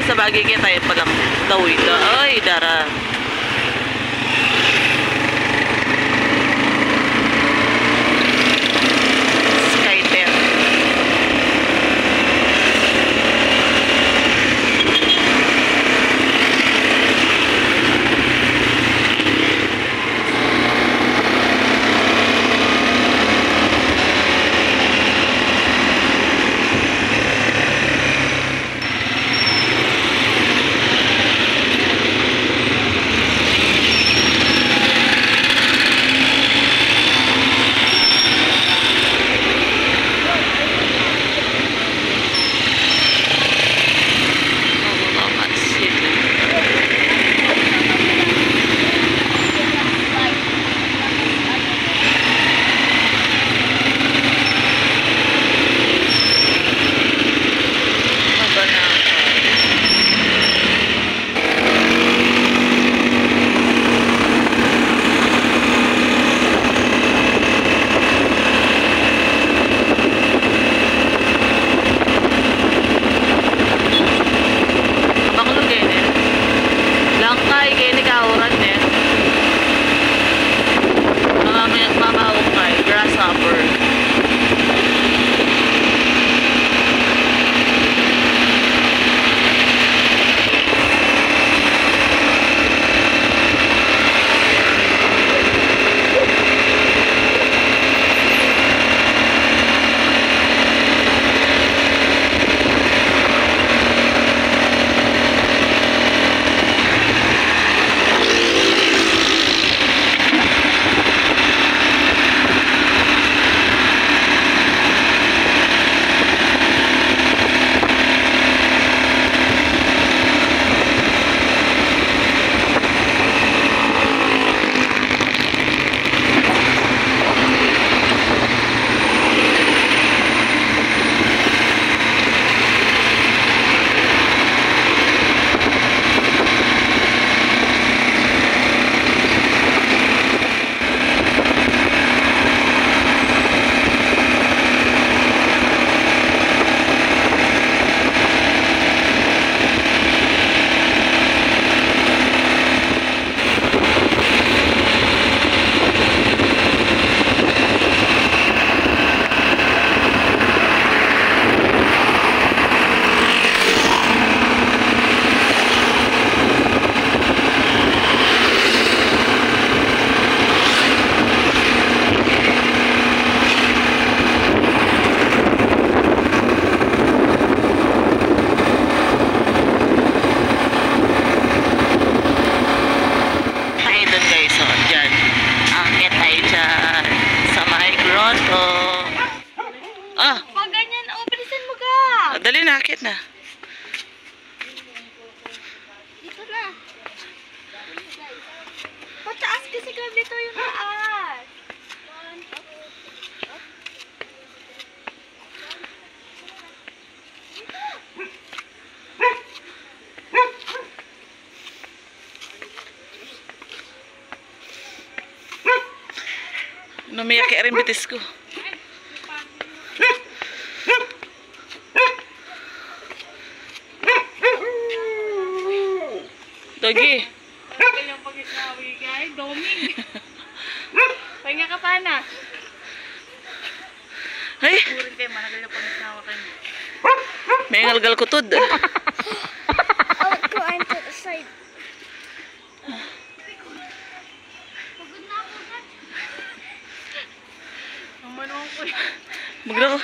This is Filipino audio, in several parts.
Sabagay kaya tayo palang tawid. Ay, dara. Skyter. na. Dito na. Pataas kasi gabi to yung taas. Numiyak kaya rin bitis ko. Doggy. Managal yung pag-isawi, guys. Domi. Pahinga ka pa na. Ay, Burin kayo, managal yung pag-isawa kayo. may ngalgal kotud. I'll go into the side. Pagod na ako, Dad. Ang manong ko. Magla ko.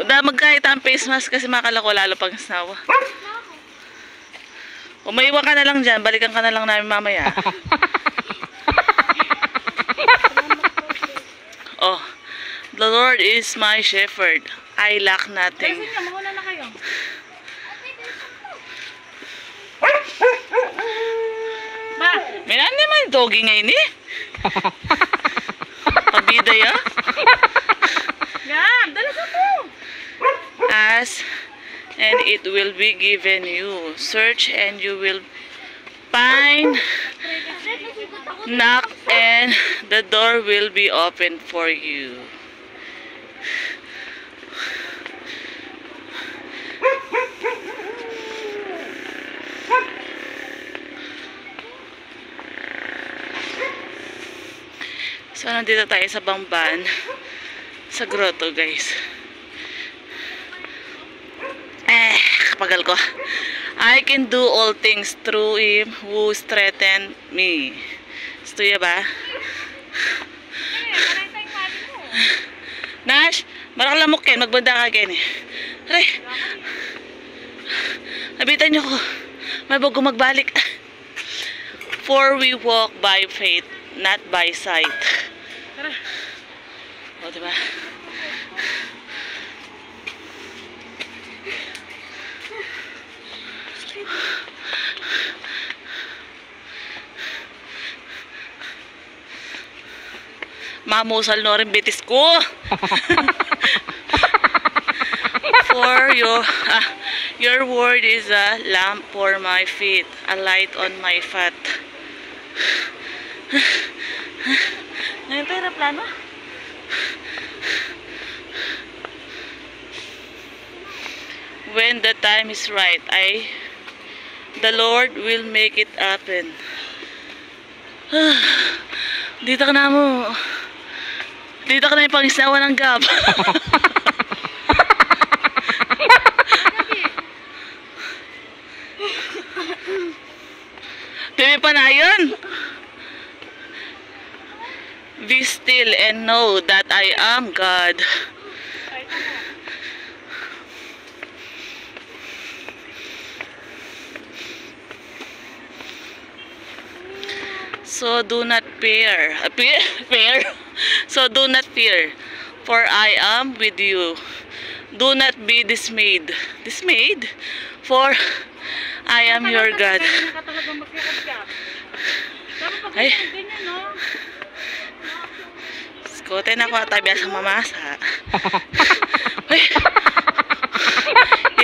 Magkahit ang face mask kasi makala ko lalo pang snawa. Umaiwan ka na lang dyan. Balikan ka na lang namin mamaya. Oh, the Lord is my shepherd. I lack nothing. Kasi nga, mauna na kayo. Ma! May naman doggy ngayon eh. Pabida ya. Yan! Dala sa po! Ask and it will be given you. Search and you will find. Knock and the door will be opened for you. So, nandito tayo sa Bamban, sa grotto, guys. Kapagal ko. I can do all things through Him who strengthened me. Gusto ya ba? Nash, maraklamok yan. Magbanda ka ken eh. Aray. Nabitan nyo ko. May bago magbalik. For we walk by faith, not by sight. Tara. O, diba? Mamusal no rin bitis ko. For your word is a lamp for my feet, a light on my path. Ngayon tayo na plano? When the time is right, the Lord will make it happen. Dito ka na mo. Dito ka na yung pangisawa ng gab. Timi pa na yun. Be still and know that I am God. So do not fear. So do not fear, for I am with you. Do not be dismayed. Dismayed? For I am your God. Ay. Skote na ko tabi sa mamasa. Ay.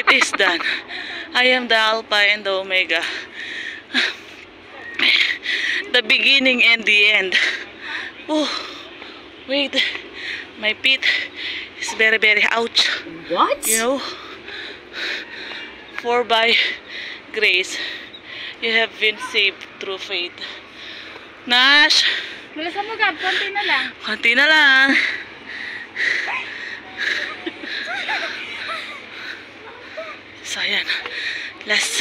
It is done. I am the Alpha and the Omega. The beginning and the end. Oh, wait. My feet is very, very ouch. What? You know? For by grace, you have been saved through faith. Nash! Bilisan mo, Gab. Konti na lang. Konti na lang. So, ayan. Last.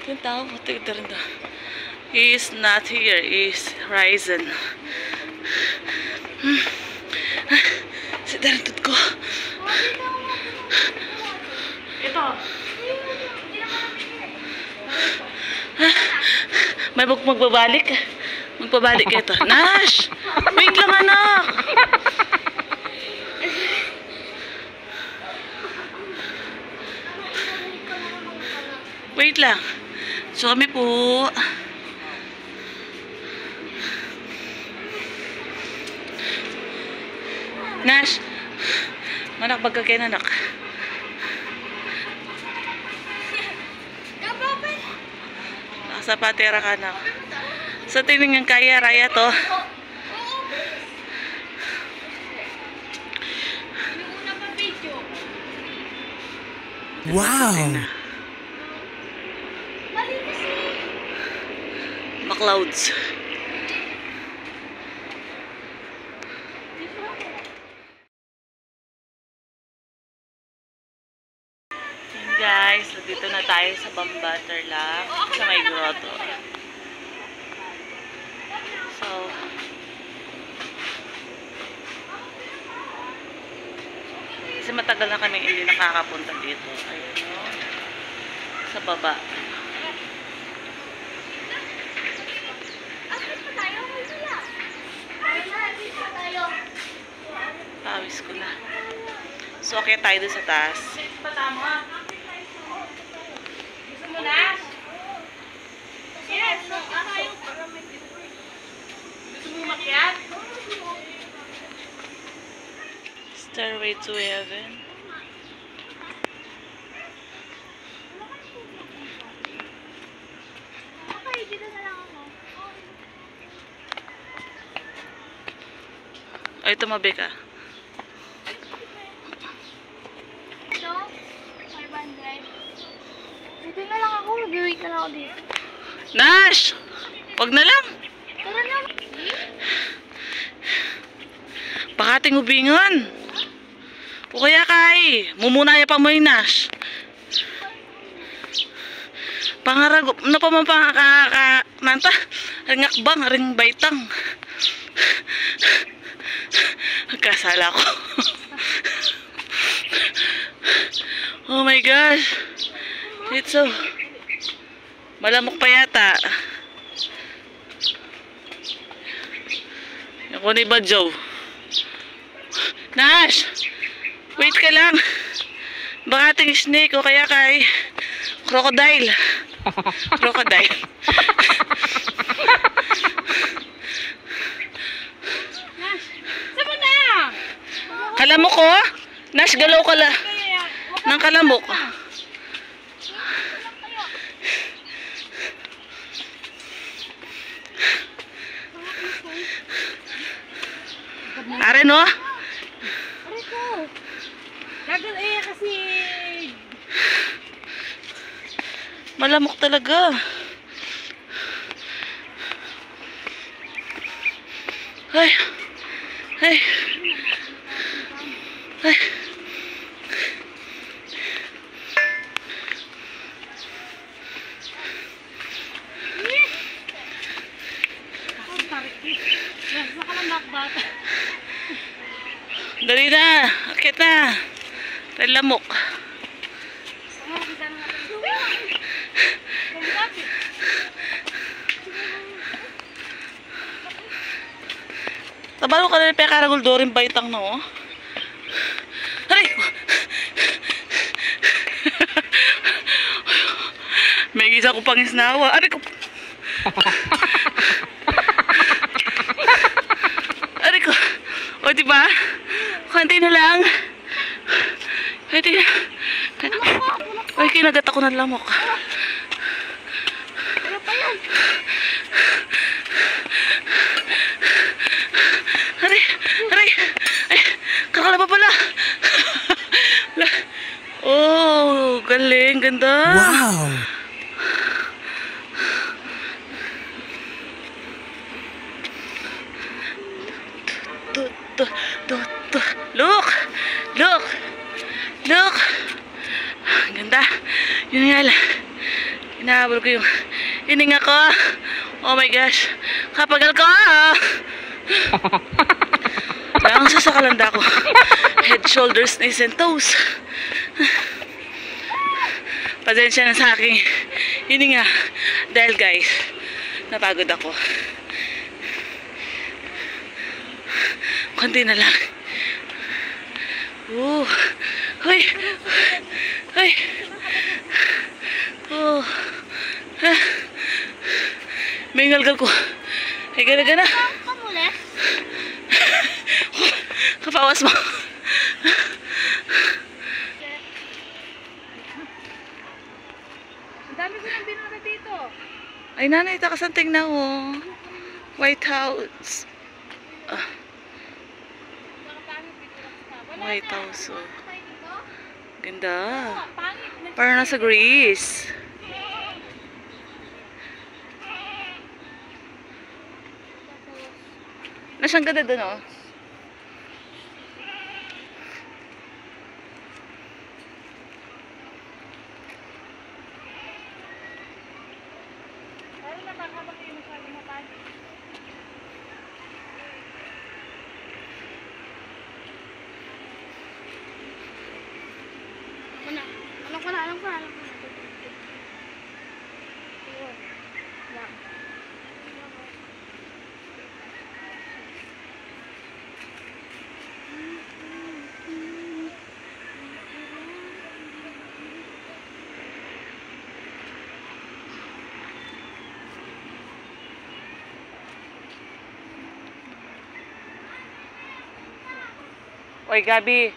Yung tao, tigda rin daw. He is not here. He is risen. Si Darantod ko. Ito. May magbabalik. Magbabalik ito. Nash! Wait lang, anak! Wait lang. So kami po. Nash. Manak bagay na nak. Nasa patera ka na. Sa tingin ng kaya raya to. Wow! Maclouds. Guys, dito na tayo sa Bambaterlak sa may grotto. So, kasi matagal na kami hindi nakakapunta dito. Ayun, no? Sa baba. Pawis ko na. So, okay tayo doon sa taas. Yes, gusto mo makiat? Stairway to Heaven. Okay, dito na lang ako. Ay, tumabi ka. Ito, 500. Dito na lang ako, mag-wait na lang ako dito. Nash! Wag na lang. Tara na. Pakating ubingan. O kaya kay, mumunaya pa mo yung Nash. Pangaragop, ano pa man manta? Ring akbang, ring baitang. Nagkasala ko. Oh my gosh. It's so malamok pa yata. Ako ni Badjaw. Nash! Wait ka lang. Baka ating snake o kaya kay crocodile. Crocodile. Nash, saan mo na? Kalamok ko? Nash, galaw ka la. Nang kalamok. Are no? Ariko. Gagal kasi Malamok talaga. Ay. Ay. Ay. Dali na. Akit na. Tayo lamok. Tabalo ka na yung pekaragol dorin baitang no. Aray! May gisa ko pang isnawa. Aray ko! Aray ko! O diba? Kunti na lang. Kunti na. Ay, kinagat ako ng lamok. ano pa yan? Aray! Aray! Ay! Kakala pa pala! Oh! Galing! Ganda! Wow! Look! Look! Look! Ganda! Yun nga lang. Inahabol ko yung hininga ko. Oh my gosh! Kapagal ko! Lang sa kalanda ko. Head, shoulders, knees, and toes. Pasensya na sa aking hininga. Dahil guys, napagod ako. Kunti na lang. Hoy! Hoy! Oh. Oh. Ah. May ngalgal ko. Ay, gana-gana. Kamulit? Kapawas mo. Ang dami ko nang binara dito. Ay, nanay, takasanting na oh. White House. Ah, White House oh. Ganda. Parang nasa Greece. Nasaan ganda dun oh. Lalo na baka kayo masyado mapagod. Alam ko na. Lang. Oy, Gabi.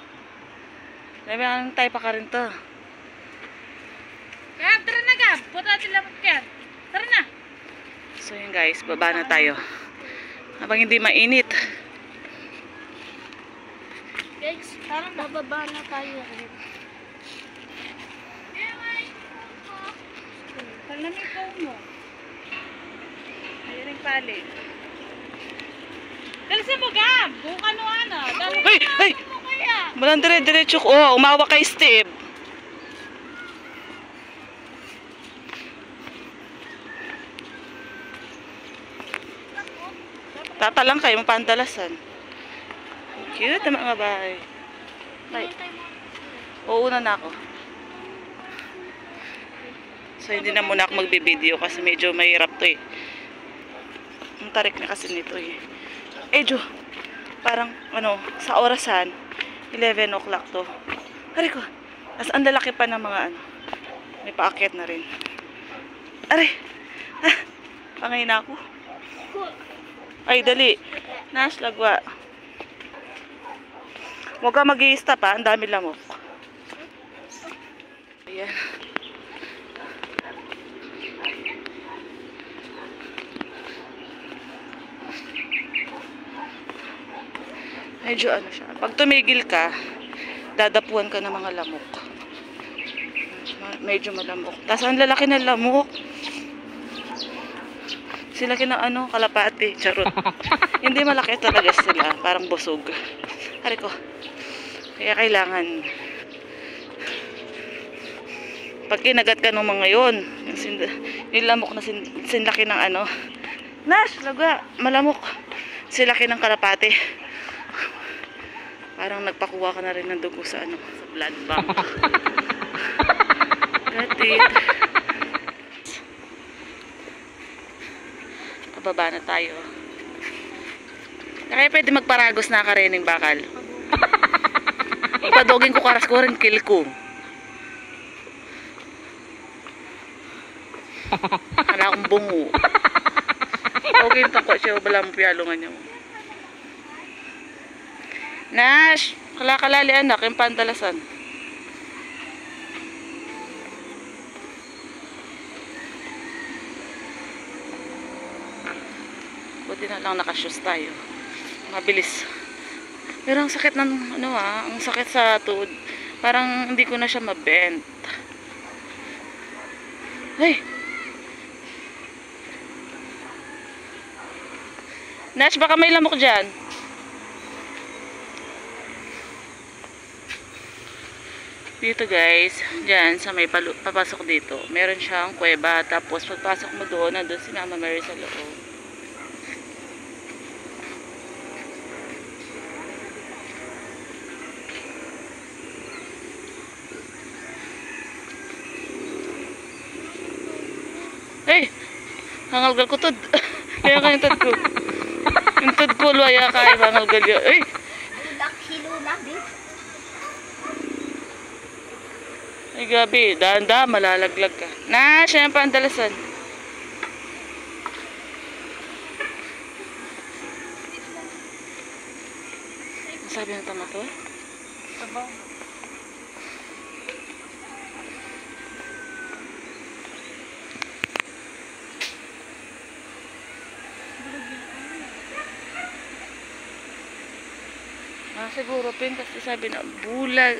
Gabi, anong tayo pa ka rin to? Gab, tara na Gab. Punta natin lang yan. Tara na. So yun guys, baba na tayo. Habang hindi mainit. Guys, parang bababa na tayo. Paglamin ko mo. Ayun yung pali. Dalisin mo Gab. Kung ano-ano. Hey! Hey! Malang dire-diretso ko. Oh, umawa kay Steve. Tatalang kayo, mapandalasan. Cute na mga bahay. Ay, uuna na ako. So, hindi na muna ako magbibideo kasi medyo mahirap to eh. Ang tarik na kasi nito eh. Jo, parang ano, sa orasan, 11 o'clock to. Aray ko, ang lalaki pa ng mga ano. May paakyat na rin. Aray, pangay na ako. Ay, dali. Nash, lagwa. Huwag ka mag-i-stop ha. Ang dami lamok. Ayan. Medyo ano siya. Pag tumigil ka, dadapuan ka ng mga lamok. Medyo malamok. Tapos ang lalaki ng lamok. Sila kina ano, kalapati, charot. Hindi malaki talaga sila, parang busog. Hari ko. Kaya kailangan pag kinagat ka ng mga yon, yung lamok na sinlaki ng ano. Nash, laga, malamok. Silaki ng kalapati. Parang nagpakuha ka na rin ng dugo sa ano, sa blood bank. Got it. Pababa na tayo. Kaya pwede magparagos na ka rin ng bakal. Ipadogin ko karas ko rin kill ko. Kala akong bungo. Okay yung tako siya. Wala mong piyalungan niya mo. Nash! Kala-kalali anak. Yung pandalasan. Buti na lang nakashoes tayo. Mabilis. Pero ang sakit ng ano ang sakit sa tuhod. Parang hindi ko na siya mabend. Hey! Nash, baka may lamok dyan. Dito guys, dyan sa may papasok dito. Meron siyang kuweba. Tapos pagpasok mo doon, nandun si Mama Mary sa loob. Hey! Hangalgal ko tod. Kaya ka yung tod ko. Yung tod ko, luwaya ka. Hangalgal yun. Hey! Ay, gabi. Dahan-dahan, malalaglag ka. Na, siya yung pandalasan. Sabi ng tama to? Sabaw. Siguro pin kasi sabi na bulag.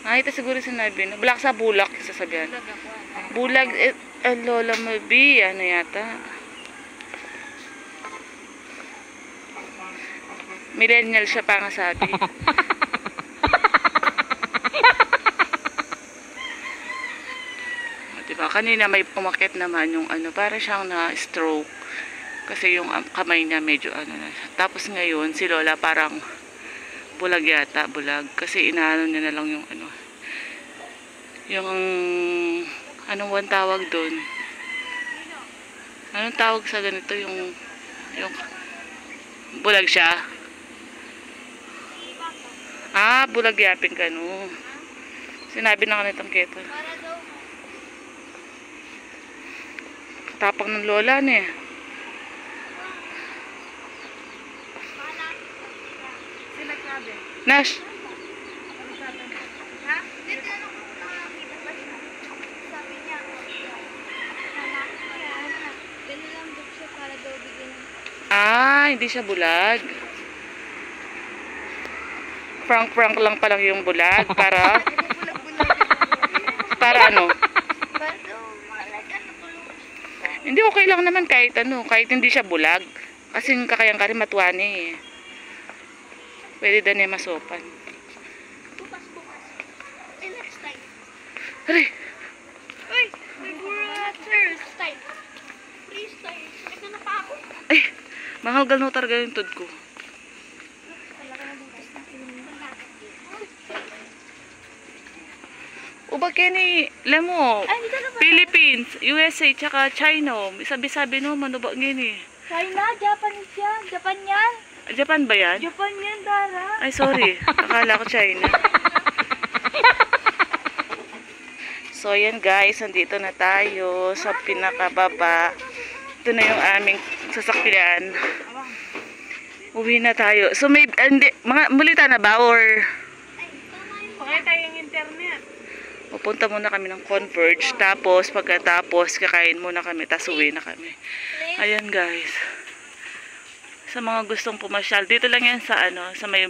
Ito siguro sinabi na bulak sa bulak sasabihan. Bulag lola mo bi ano yata. Millennial siya pa nga sabi. Diba? Kanina may umakit naman yung ano, para siyang na-stroke. Kasi yung kamay niya medyo ano na. Tapos ngayon, si Lola parang bulag yata, bulag. Kasi inaano niya na lang yung ano. Yung, anong one tawag doon? Anong tawag sa ganito? Yung bulag siya? Bulag yapin ka, no. Sinabi na kanitang keto. Para daw. Tapang ng lola niya. Sinagsabi. Nash, Ha? Dito na ako nakakita pa siya. Sabi niya, anak ko yan. Ganun lang daw siya para daw bigyan ng... hindi siya bulag. Prank lang palang yung bulag para para ano? Para daw mahalaga na tulong. Hindi okay lang naman kahit ano, kahit hindi siya bulag. Kasi kakayang ka rin matuwani eh. Pwede din niya masopan. Bukas. Eh, next time. Aray! Uy! Next time. Please time. Ito na pa ako. Ay! Mahalgal no targa yung tod ko. Talaga na bukas na Ubag yan eh. Alam mo, Ay, dito na ba? Philippines, USA, tsaka China. Sabi-sabi no, manubag yan eh. China, Japanese yan. Japan yan. Japan ba yan? Japan yan, Dara. Ay, sorry. Akala ko China. So, ayan guys. Nandito na tayo sa pinakababa. Ito na yung aming sasakyan. Uwi na tayo. So, may, hindi, mulita na ba? Or, Okay tayong internet. pupunta muna kami ng Converge. Tapos, pagkatapos, kakain muna kami. Tapos, uwi na kami. Ayan guys. Sa mga gustong pumasyal, dito lang yan sa ano, sa may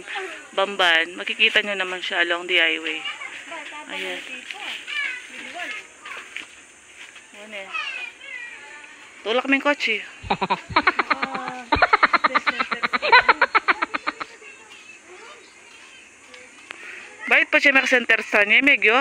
Bamban. Makikita nyo naman siya along the highway. Ayan. Ayan eh. Tulak kaming kotse. Bakit pa siya center sa niya, Megyo?